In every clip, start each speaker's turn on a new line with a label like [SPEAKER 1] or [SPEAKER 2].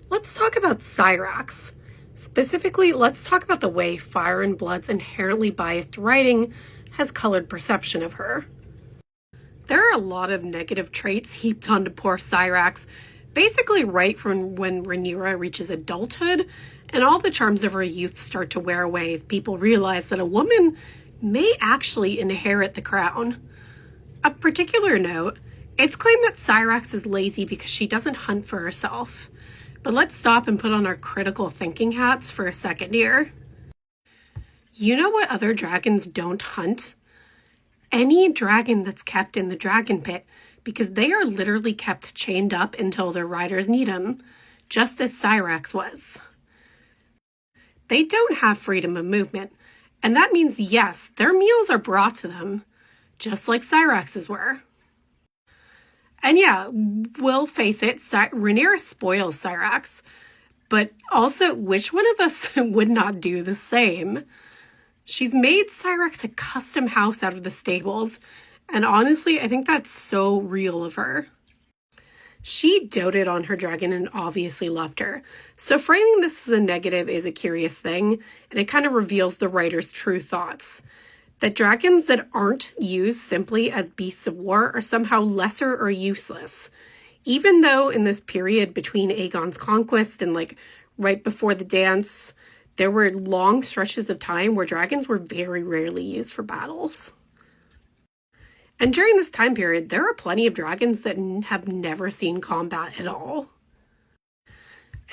[SPEAKER 1] Let's talk about Cyrax. Specifically, let's talk about the way Fire and Blood's inherently biased writing has colored perception of her. There are a lot of negative traits heaped onto poor Cyrax, basically right from when Rhaenyra reaches adulthood, and all the charms of her youth start to wear away as people realize that a woman may actually inherit the crown. A particular note, it's claimed that Cyrax is lazy because she doesn't hunt for herself. But let's stop and put on our critical thinking hats for a second here. You know what other dragons don't hunt? Any dragon that's kept in the dragon pit, because they are literally kept chained up until their riders need them, just as Cyrax was. They don't have freedom of movement, and that means yes, their meals are brought to them, just like Cyrax's were. And yeah, we'll face it, Rhaenyra spoils Cyrax, but also which one of us would not do the same? She's made Cyrax a custom house out of the stables, and honestly, I think that's so real of her. She doted on her dragon and obviously loved her, so framing this as a negative is a curious thing, and it kind of reveals the writer's true thoughts. That dragons that aren't used simply as beasts of war are somehow lesser or useless. Even though in this period between Aegon's conquest and right before the dance, there were long stretches of time where dragons were very rarely used for battles. And during this time period, there are plenty of dragons that have never seen combat at all.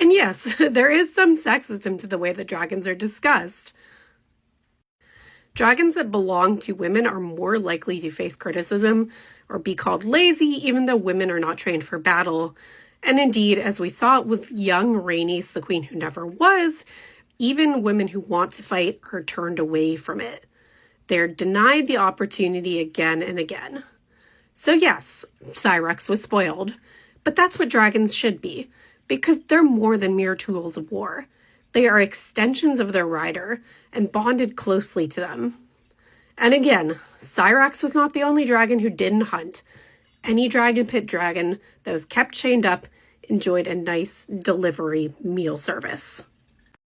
[SPEAKER 1] And yes, there is some sexism to the way that dragons are discussed. Dragons that belong to women are more likely to face criticism or be called lazy, even though women are not trained for battle. And indeed, as we saw with young Rhaenys, the queen who never was, even women who want to fight are turned away from it. They're denied the opportunity again and again. So yes, Cyrax was spoiled, but that's what dragons should be, because they're more than mere tools of war. They are extensions of their rider and bonded closely to them. And again, Cyrax was not the only dragon who didn't hunt. Any dragon pit dragon that was kept chained up enjoyed a nice delivery meal service.